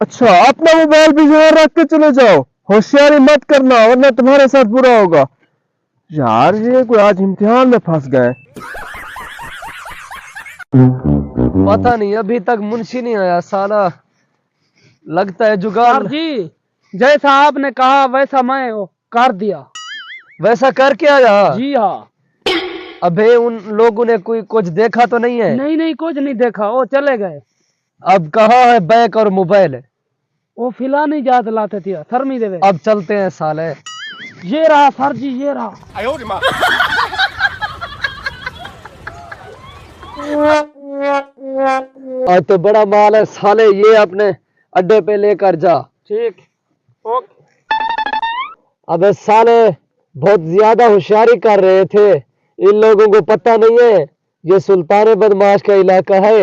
अच्छा, अपना मोबाइल भी यहाँ रख के चले जाओ, होशियारी मत करना वरना तुम्हारे साथ बुरा होगा। यार ये कोई आज इम्तिहान में फंस गए। पता नहीं अभी तक मुंशी नहीं आया साला, लगता है जुगाड़। सर जी, जैसा आपने कहा वैसा मैं कर दिया। वैसा करके आया? जी हाँ। अबे उन लोगों ने कोई कुछ देखा तो नहीं है? नहीं नहीं, कुछ नहीं देखा, वो चले गए। अब कहाँ है बैग और मोबाइल? वो फिलहाल नहीं याद लाते थे, शर्मी देवे। अब चलते हैं साले। ये रहा सर जी, ये रहा। आज तो बड़ा माल है साले, ये अपने अड्डे पे लेकर जा। ठीक, ओके। अबे साले बहुत ज्यादा होशियारी कर रहे थे, इन लोगों को पता नहीं है ये सुल्तान बदमाश का इलाका है।